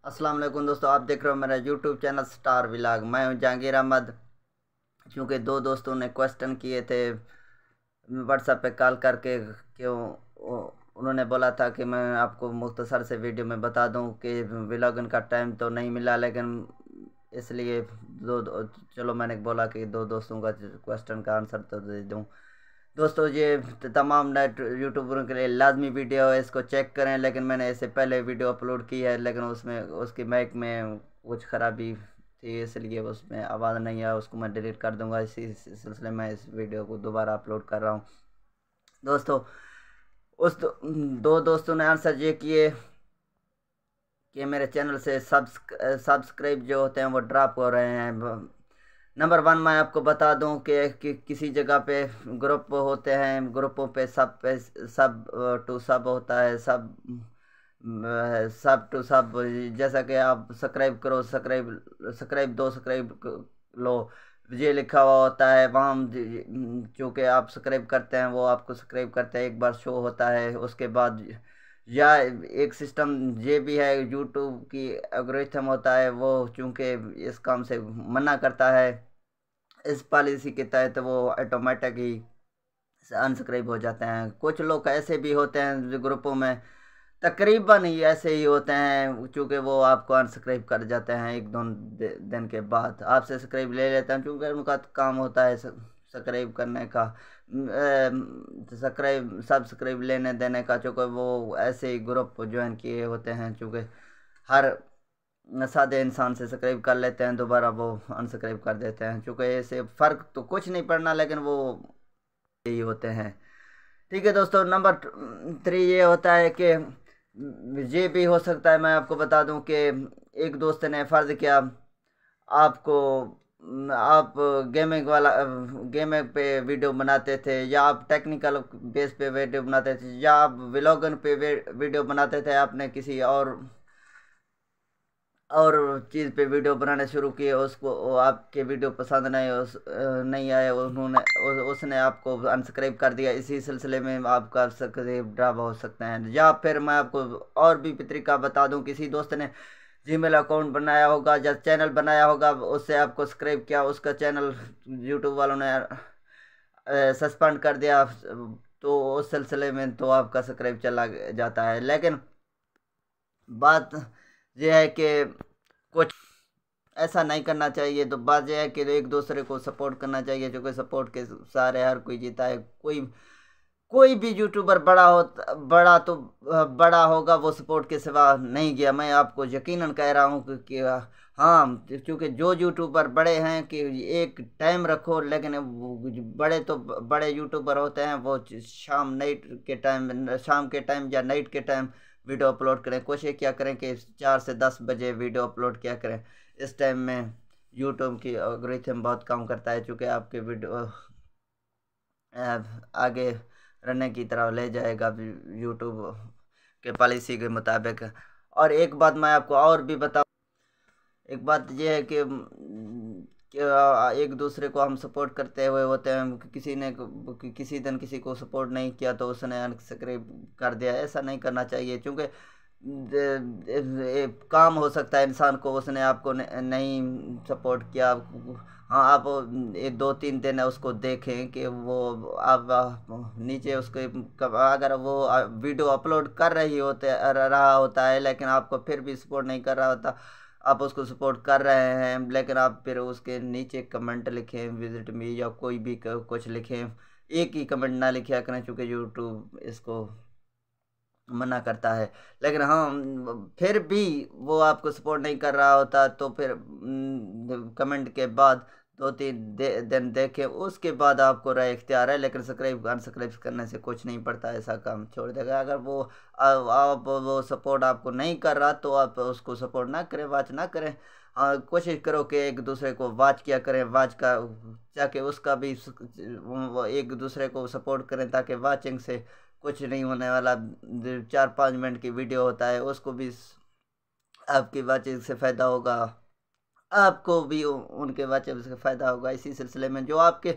अस्सलाम वालेकुम दोस्तों, आप देख रहे हो मेरा यूट्यूब चैनल स्टार व्लॉग। मैं हूं जहांगीर अहमद। चूँकि दो दोस्तों ने क्वेश्चन किए थे व्हाट्सएप पे कॉल करके, क्यों उन्होंने बोला था कि मैं आपको मुख्तसर से वीडियो में बता दूं कि व्लॉगिंग का टाइम तो नहीं मिला, लेकिन इसलिए चलो मैंने बोला कि दो दोस्तों का क्वेश्चन का आंसर तो दे दूं। दोस्तों, ये तमाम नेट यूट्यूबरों के लिए लाजमी वीडियो है, इसको चेक करें। लेकिन मैंने इससे पहले वीडियो अपलोड की है, लेकिन उसमें उसकी माइक में कुछ ख़राबी थी, इसलिए उसमें आवाज़ नहीं आया। उसको मैं डिलीट कर दूंगा। इसी सिलसिले में इस वीडियो को दोबारा अपलोड कर रहा हूँ। दोस्तों, दो दोस्तों ने आंसर ये किए कि मेरे चैनल से सब्सक्राइब जो होते हैं वो ड्रॉप हो रहे हैं। नंबर वन, मैं आपको बता दूं कि किसी जगह पे ग्रुप होते हैं, ग्रुपों पे सब टू सब होता है, सब टू सब। जैसा कि आप सब्सक्राइब करो, सब्सक्राइब दो, लो, ये लिखा हुआ होता है वहाँ। चूँकि आप सब्सक्राइब करते हैं, वो आपको सब्सक्राइब करते हैं, एक बार शो होता है। उसके बाद या एक सिस्टम ये भी है, यूट्यूब की एल्गोरिथम होता है, वो चूँकि इस काम से मना करता है, इस पॉलिसी के तहत वो ऑटोमेटिक ही अनसब्सक्राइब हो जाते हैं। कुछ लोग ऐसे भी होते हैं जो ग्रुपों में तकरीबन ही ऐसे ही होते हैं, चूँकि वो आपको अनसब्सक्राइब कर जाते हैं एक दो दिन के बाद। आपसे सब्सक्राइब ले लेते हैं, चूँकि उनका काम होता है सब्सक्राइब करने का, सब्सक्राइब लेने देने का। चूँकि वो ऐसे ही ग्रुप ज्वाइन किए होते हैं, चूँकि हर सादे इंसान से सब्सक्राइब कर लेते हैं, दोबारा वो अनसब्सक्राइब कर देते हैं। चूँकि ऐसे फ़र्क तो कुछ नहीं पड़ना, लेकिन वो यही होते हैं। ठीक है दोस्तों, नंबर थ्री ये होता है कि ये भी हो सकता है, मैं आपको बता दूं कि एक दोस्त ने फ़र्ज़ किया आपको, आप गेमिंग पे वीडियो बनाते थे, या आप टेक्निकल बेस पे वीडियो बनाते थे, या आप व्लॉगिंग पे वीडियो बनाते थे। आपने किसी और चीज़ पे वीडियो बनाने शुरू किए, उसको आपके वीडियो पसंद नहीं आए, उसने आपको अनसब्सक्राइब कर दिया। इसी सिलसिले में आपका सब्सक्राइब ड्रॉप हो सकते हैं। या फिर मैं आपको और भी तरीका बता दूं, किसी दोस्त ने जीमेल अकाउंट बनाया होगा या चैनल बनाया होगा, उससे आपको सब्सक्राइब किया, उसका चैनल यूट्यूब वालों ने सस्पेंड कर दिया, तो उस सिलसिले में तो आपका सब्सक्राइब चला जाता है। लेकिन बात यह है कि कुछ ऐसा नहीं करना चाहिए। तो बात यह है कि एक दूसरे को सपोर्ट करना चाहिए, जो कि सपोर्ट के सारे हर कोई जीता है। कोई भी यूट्यूबर बड़ा होगा, वो सपोर्ट के सिवा नहीं गया। मैं आपको यकीनन कह रहा हूँ कि हाँ, क्योंकि जो यूट्यूबर बड़े हैं, कि एक टाइम रखो, लेकिन बड़े यूट्यूबर होते हैं, वो शाम के टाइम या नाइट के टाइम वीडियो अपलोड करें। कोशिश क्या करें कि 4 से 10 बजे वीडियो अपलोड किया करें। इस टाइम में यूट्यूब की एल्गोरिथम बहुत काम करता है, चूँकि आपके वीडियो आगे रनने की तरफ ले जाएगा यूट्यूब के पॉलिसी के मुताबिक। और एक बात मैं आपको और भी बताऊं, एक बात यह है कि एक दूसरे को हम सपोर्ट करते हुए होते हैं। किसी दिन किसी को सपोर्ट नहीं किया तो उसने अनसब्सक्राइब कर दिया। ऐसा नहीं करना चाहिए, क्योंकि काम हो सकता है इंसान को, उसने आपको नहीं सपोर्ट किया। हाँ, आप 2-3 दिन उसको देखें कि वो आप नीचे उसके अगर वो वीडियो अपलोड कर रहा होता है, लेकिन आपको फिर भी सपोर्ट नहीं कर रहा होता, आप उसको सपोर्ट कर रहे हैं, लेकिन आप फिर उसके नीचे कमेंट लिखें, विजिट मी या कोई भी कुछ लिखें। एक ही कमेंट ना लिखा करें, चूँकि यूट्यूब इसको मना करता है। लेकिन हाँ, फिर भी वो आपको सपोर्ट नहीं कर रहा होता, तो फिर कमेंट के बाद 2-3 दिन देखें, उसके बाद आपको राय इख्तियार है। लेकिन सब्सक्राइब अनसब्सक्राइब करने से कुछ नहीं पड़ता, ऐसा काम छोड़ देगा। अगर वो सपोर्ट आपको नहीं कर रहा, तो आप उसको सपोर्ट ना करें, वॉच ना करें। कोशिश करो कि एक दूसरे को वॉच किया करें, वॉच का ताकि उसका भी एक दूसरे को सपोर्ट करें, ताकि वॉचिंग से कुछ नहीं होने वाला। 4-5 मिनट की वीडियो होता है, उसको भी आपकी वॉचिंग से फ़ायदा होगा, आपको भी उनके वॉचिंग से फ़ायदा होगा। इसी सिलसिले में जो आपके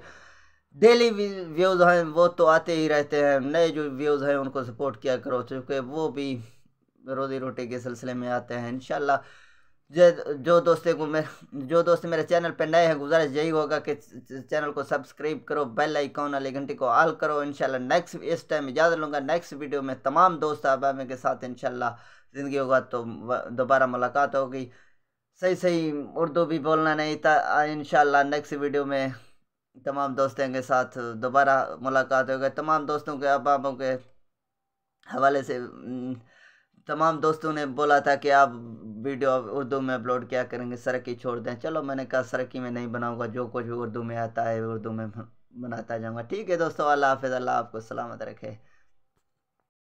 डेली व्यूज़ हैं वो तो आते ही रहते हैं, नए जो व्यूज़ हैं उनको सपोर्ट किया करो, क्योंकि वो भी रोज़ी रोटी के सिलसिले में आते हैं इंशाल्लाह। जो दोस्त मेरे चैनल पे नए हैं, गुजारिश यही होगा कि चैनल को सब्सक्राइब करो, बेल आइकॉन वाली घंटी को ऑल करो। इंशाल्लाह नेक्स्ट, इस टाइम इजाज़त लूँगा, नेक्स्ट वीडियो में तमाम दोस्त अहबाब के साथ इंशाल्लाह ज़िंदगी होगा तो दोबारा मुलाकात होगी। सही सही उर्दू भी बोलना नहीं था। इंशाल्लाह नेक्स्ट वीडियो में तमाम दोस्तों के साथ दोबारा मुलाकात होगी। तमाम दोस्तों के अहबाबों के हवाले से तमाम दोस्तों ने बोला था कि आप वीडियो उर्दू में अपलोड क्या करेंगे, सरकी छोड़ दें। चलो मैंने कहा सरकी में नहीं बनाऊंगा, जो कुछ भी उर्दू में आता है उर्दू में बनाता जाऊंगा। ठीक है दोस्तों, अल्लाह हाफ़िज़, अल्लाह आपको सलामत रखे।